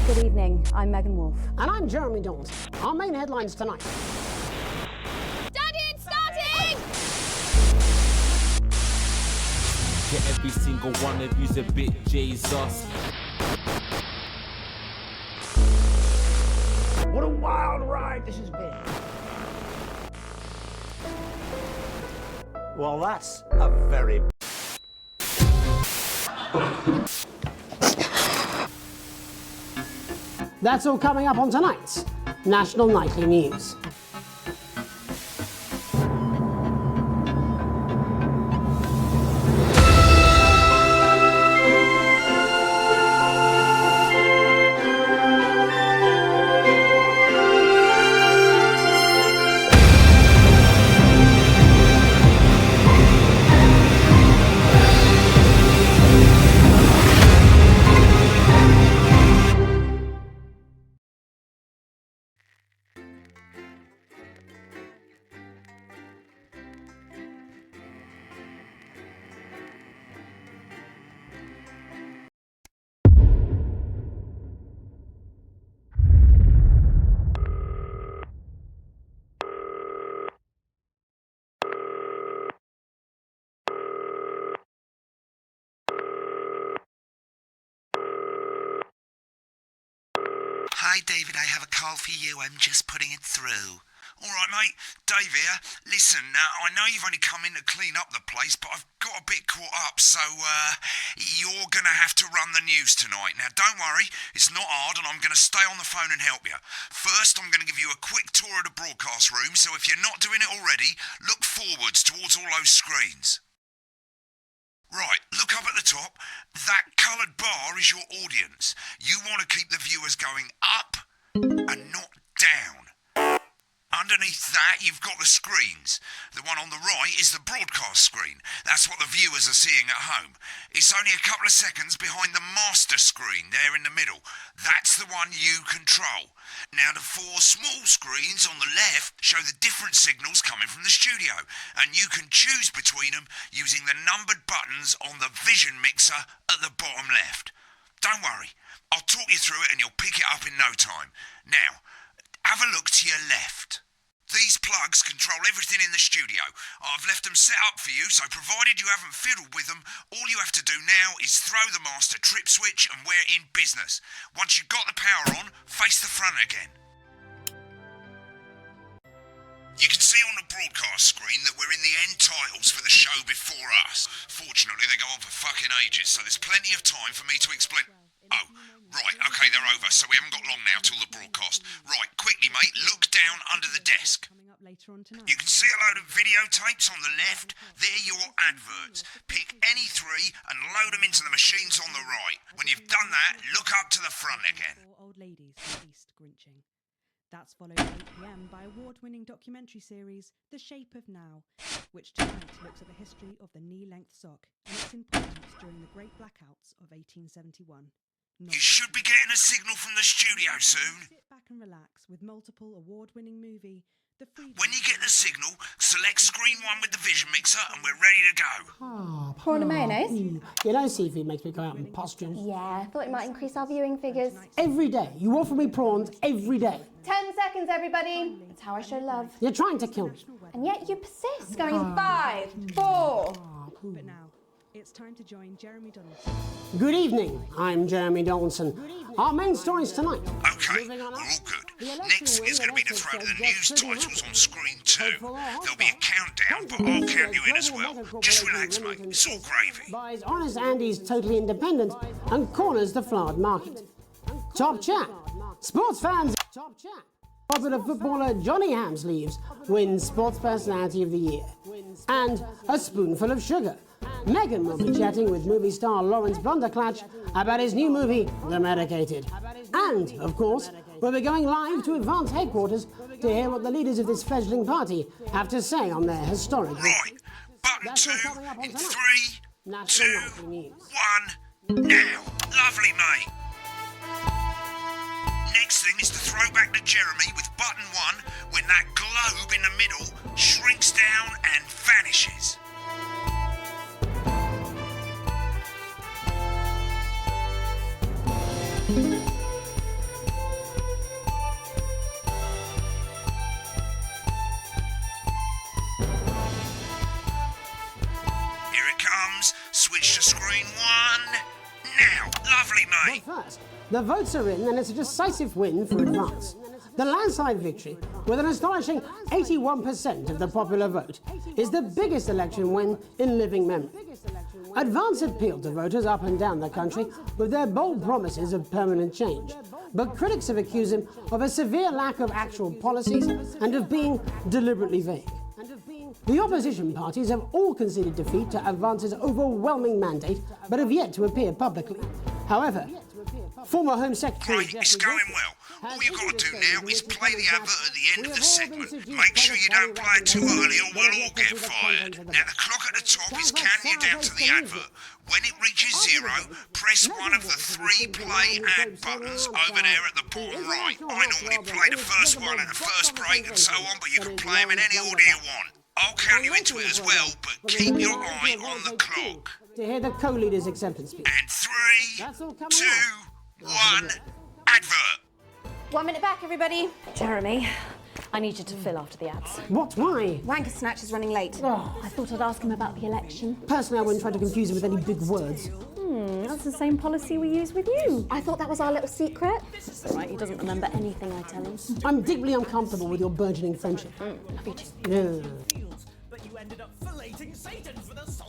Good evening, I'm Megan Wolf. And I'm Jeremy Dalton. Our main headlines tonight. Daddy, it's starting! Yeah, every single one of you's a bit Jesus. What a wild ride this has been. Well, that's a very... That's all coming up on tonight's National Nightly News. Hi, David, I have a call for you. I'm just putting it through. All right, mate. Dave here. Listen, I know you've only come in to clean up the place, but I've got a bit caught up, so you're going to have to run the news tonight. Now, don't worry. It's not hard, and I'm going to stay on the phone and help you. First, I'm going to give you a quick tour of the broadcast room, so if you're not doing it already, look forwards towards all those screens. Right, look up at the top. That coloured bar is your audience. You want to keep the viewers going up and not down. Underneath that, you've got the screens. The one on the right is the broadcast screen. That's what the viewers are seeing at home. It's only a couple of seconds behind the master screen there in the middle. That's the one you control. Now, the four small screens on the left show the different signals coming from the studio, and you can choose between them using the numbered buttons on the vision mixer at the bottom left. Don't worry, I'll talk you through it and you'll pick it up in no time. Now, have a look to your left. These plugs control everything in the studio. I've left them set up for you, so provided you haven't fiddled with them, all you have to do now is throw the master trip switch and we're in business. Once you've got the power on, face the front again. You can see on the broadcast screen that we're in the end titles for the show before us. Fortunately, they go on for fucking ages, so there's plenty of time for me to explain... Oh, right, okay, they're over, so we haven't got long now till the broadcast. Right, quickly, mate, look down under the desk. You can see a load of videotapes on the left. They're your adverts. Pick any three and load them into the machines on the right. When you've done that, look up to the front again. Old ladies east Grinching. That's followed at 8 p.m. by award-winning documentary series The Shape of Now, which tonight looks at the history of the knee-length sock and its importance during the Great Blackouts of 1871. You should be getting a signal from the studio soon. Sit back and relax with multiple award-winning movie The Freedom. When you get the signal, select screen 1 with the vision mixer and we're ready to go. Prawn and mayonnaise? You know, seafood makes me go out in pustules. Yeah, I thought it might increase our viewing figures. Every day. You offer me prawns every day. 10 seconds, everybody. That's how I show love. You're trying to kill me. And yet you persist, going in 5, 4. But now, it's time to join Jeremy Donaldson. Good evening, I'm Jeremy Dalton. Our main stories tonight. Okay, we're all good. Next is going to be the throw to the news titles on screen 2. There'll be a countdown, but I'll count you in as well. Just relax, mate. It's all gravy. Buys Honest Andy's Totally Independent and corners the flowered market. Top chat. Sports fans. Top chat. Popular footballer Johnny Hamsleeves wins Sports Personality of the Year. And a spoonful of sugar. Megan will be chatting with movie star Lawrence Blunderclatch about his new movie, The Medicated. And, of course, we'll be going live to Advance Headquarters to hear what the leaders of this fledgling party have to say on their historic... Right, button 2 in 3, 2, 1, now. Lovely, mate. Next thing is to throw back to Jeremy with button 1 when that globe in the middle shrinks down and vanishes. Lovely, mate. But first, the votes are in and it's a decisive win for Advance. The landslide victory, with an astonishing 81% of the popular vote, is the biggest election win in living memory. Advance appealed to voters up and down the country with their bold promises of permanent change. But critics have accused him of a severe lack of actual policies and of being deliberately vague. The opposition parties have all conceded defeat to Advance's overwhelming mandate, but have yet to appear publicly. However, former Home Secretary Right, it's going well. All you've got to do now is play the advert at the end of the segment. Make sure you don't play it too early or we'll all get fired. Now, the clock at the top is counting you down to the advert. When it reaches 0, press one of the 3 play ad buttons over there at the bottom right. I normally play the first one at the first break and so on, but you can play them in any order you want. I'll count you into it as well, but keep your eye on the clock. To hear the co-leader's acceptance speech. And 3, 2, 1, advert. 1 minute back, everybody. Jeremy, I need you to fill after the ads. What? Why? Wanker Snatch is running late. I thought I'd ask him about the election. Personally, I wouldn't try to confuse him with any big words. That's the same policy we use with you. I thought that was our little secret. It's all right, he doesn't remember anything I tell him. I'm deeply uncomfortable with your burgeoning friendship. Love you too. Yeah.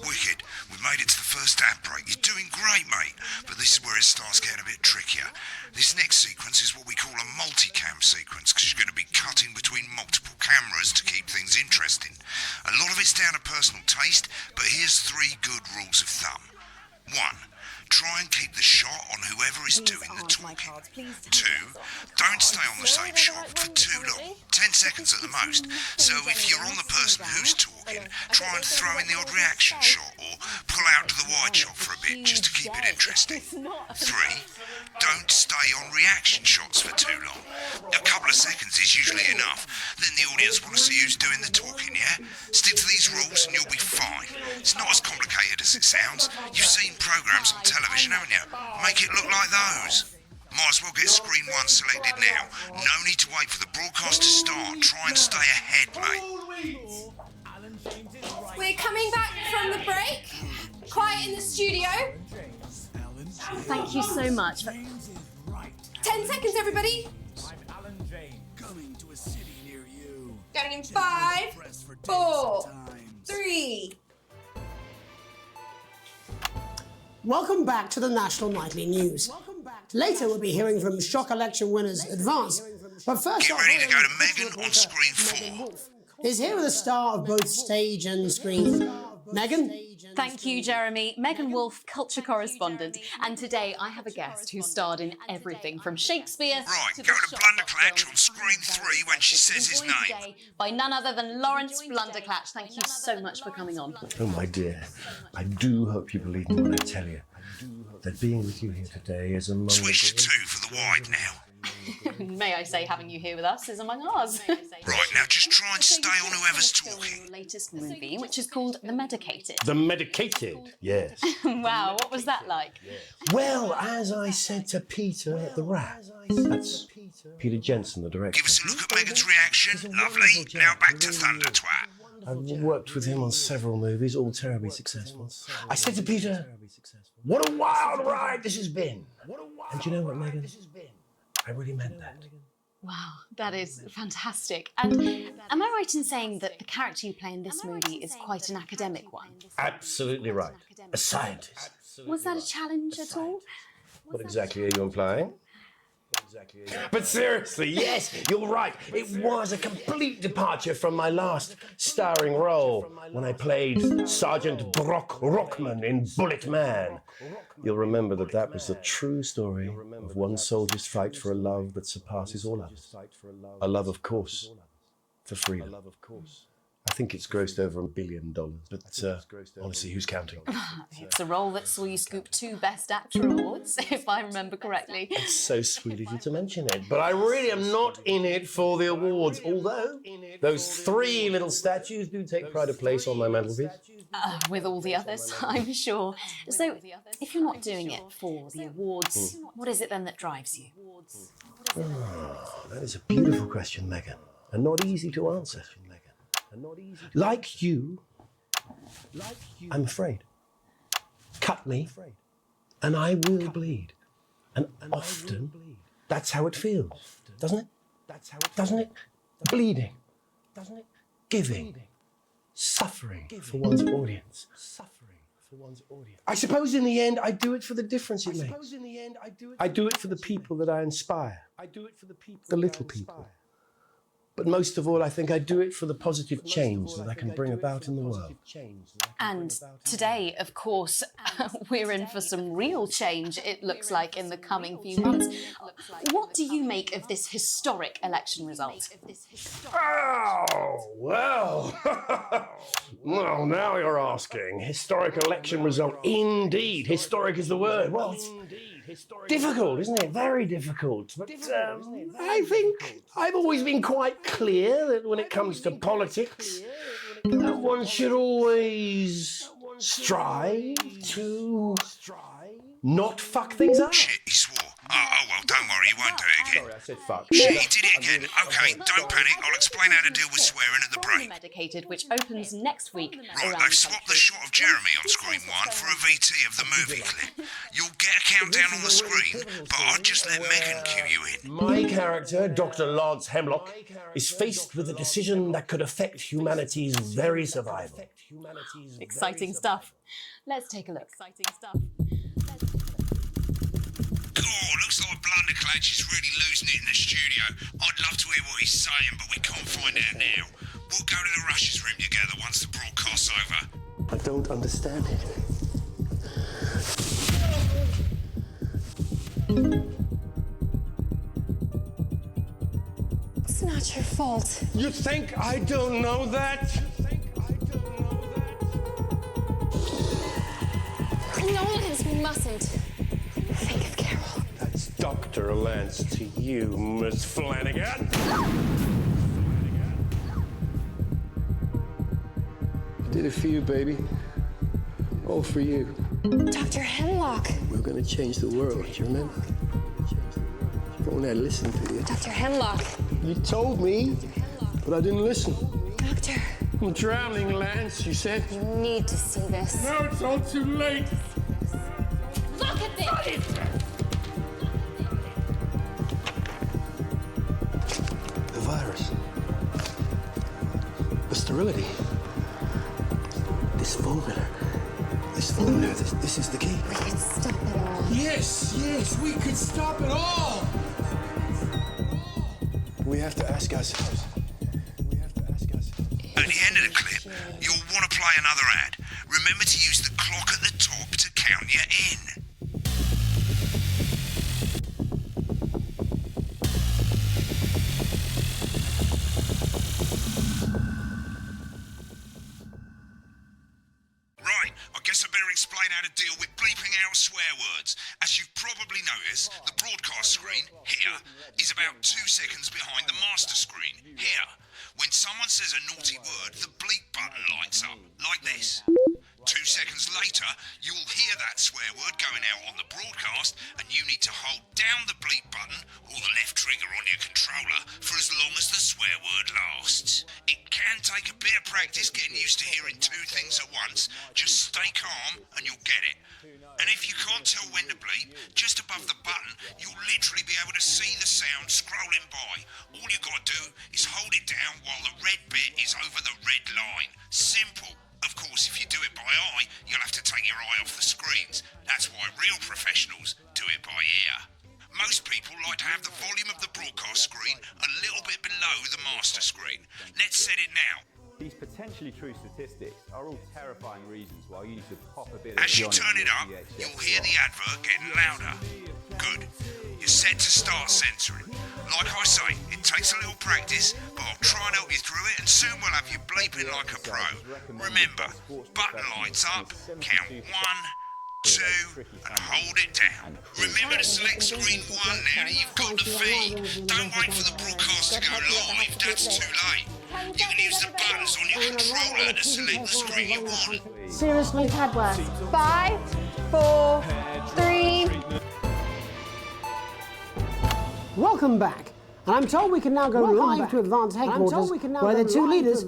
Wicked. We've made it to the first ad break. You're doing great, mate. But this is where it starts getting a bit trickier. This next sequence is what we call a multicam sequence, because you're going to be cutting between multiple cameras to keep things interesting. A lot of it's down to personal taste, but here's 3 good rules of thumb. 1. Try and keep the shot on whoever is doing the talking. 2. Don't stay on the same shot for too long, 10 seconds at the most. So if you're on the person who's talking, try and throw in the odd reaction shot or pull out to the wide shot for a bit just to keep it interesting. 3. Don't stay on reaction shots for too long. A couple of seconds is usually enough. Then the audience want to see who's doing the talking, yeah? Stick to these rules and you'll be fine. It's not as complicated as it sounds. You've seen programs on television, haven't you? Make it look like those. Might as well get screen 1 selected now. No need to wait for the broadcast to start. Try and stay ahead, mate. We're coming back from the break. Quiet in the studio. Thank you so much. 10 seconds, everybody. Going in 5, 4, 3. Welcome back to the National Nightly News. Later we'll be hearing from shock election winners Advance. But first, Get ready to go to Megan on screen 4. Is here with a star of both stage and screen. Megan? Thank you, Jeremy. Megan Wolfe, culture correspondent. And today I have a guest who starred in everything from Shakespeare Right, to go the to Blunderclatch Shop on screen 3 when she says his joined name. today by none other than Lawrence Blunderclatch. Thank you so much for coming on. Oh, my dear, I do hope you believe me when I tell you that being with you here today is among Switch to 2 for the wide now. May I say, having you here with us is among ours. Right, now just try and stay on whoever's talking. Your latest movie, which is called The Medicated. The medicated, yes. Wow, what was that like? Well, as I said to Peter at the Rat, that's Peter Jensen, the director. Give us a look at Megan's reaction. Lovely. Now back to Thunder Twat. I've worked with him on several movies, all terribly successful. I said to Peter, what a wild ride this has been. And do you know what, Megan? I really meant that. Wow, that is fantastic. And am I right in saying that the character you play in this movie is quite an academic one? Absolutely right. A scientist. Was that a challenge at all? What exactly are you implying? But seriously, yes, you're right. It was a complete departure from my last starring role when I played Sergeant Brock Rockman in Bullet Man. You'll remember that that was the true story of one soldier's fight for a love that surpasses all others. A love, of course, for freedom. I think it's grossed over $1 billion, but honestly, who's counting? It's a role that saw you scoop 2 Best Actor awards, if I remember correctly. It's so sweet of you to mention it, but I really am not in it for the awards, although those 3 little statues do take pride of place on my mantelpiece. With all the others, I'm sure. So, if you're not doing it for the awards, what is it then that drives you? That is a beautiful question, Megan, and not easy to answer. Like you, I'm afraid. Cut me, and I will bleed. And often, that's how it feels, doesn't it? Doesn't it? Bleeding. Doesn't it? Giving. Suffering for one's audience. I suppose in the end, I do it for the difference it makes. I do it for the people that I inspire. The little people. But most of all, I think I do it for the positive change that I can bring about in the world. And today, of course, we're in for some real change, it looks like, in the coming few months. What do you make of this historic election result? Oh, well. Well, now you're asking. Historic election result. Indeed. Historic is the word. Well, it's difficult, isn't it? Very difficult. But I think I've always been quite clear that when it comes to politics, one should always strive to not fuck things up. Shit, he swore. Oh, well, don't worry, he won't do it again. Sorry, I said fuck. Shit, he did it again. Okay, don't panic. I'll explain how to deal with swearing at the break. Medicated, which opens next week. Right, they've swapped the shot of Jeremy on screen 1 for a VT of the movie clip. You'll get a countdown on the screen, but I'd just let Megan cue you in. My character, Dr. Lance Hemlock, is faced with a decision that could affect humanity's very survival. Exciting stuff. Let's take a look. Exciting stuff. God, looks like Blunderclatch is really losing it in the studio. I'd love to hear what he's saying, but we can't find out now. We'll go to the Rushes room together once the broadcast's over. I don't understand it. It's not your fault. You think I don't know that? Nolans mustn't think of Carol. That's Dr. Lance to you, Miss Flanagan. I did it for you, baby. All for you. Dr. Hemlock. We're gonna change the world, do you remember? But when I listened to you. Dr. Hemlock. You told me, but I didn't listen. Doctor. I'm drowning, Lance, you said. You need to see this. No, it's all too late. Look at this! The virus. The sterility. This formula. This is the key. We could stop it all. Yes, we could stop it all. We have to ask ourselves. At the end of the clip, you'll want to play another ad. Remember to use the clock at the top to count you in. Right, I guess I better explain how to deal with bleeping out swear words. As you've probably noticed, the broadcast screen, here, is about 2 seconds behind the master screen, here. When someone says a naughty word, the bleep button lights up, like this. 2 seconds later, you'll hear that swear word going out on the broadcast, and you need to hold down the bleep button or the left trigger on your controller for as long as the swear word lasts. It can take a bit of practice getting used to hearing 2 things at once. Just stay calm and you'll get it. And if you can't tell when to bleep, just above the button, you'll literally be able to see the sound scrolling by. All you gotta do is hold it down while the red bit is over the red line. Simple. Of course, if you do it by eye, you'll have to take your eye off the screens. That's why real professionals do it by ear. Most people like to have the volume of the broadcast screen a little bit below the master screen. Let's set it now. These potentially true statistics are all terrifying reasons why you need to pop a bit of As you Johnny turn it up, VHS you'll hear the advert getting louder. Good. You're set to start censoring. Like I say, it takes a little practice, but I'll try and help you through it, and soon we'll have you bleeping like a pro. Remember, button lights up, count 1, 2, and hold it down. Remember to select screen 1 now that you've got the feed. Don't wait for the broadcast to go live, that's too late. You can use the buttons on your controller to select the screen you want. Seriously, Tadworth. 5, 4, 3. Welcome back. And I'm told we can now go live to advance headquarters, where the two leaders...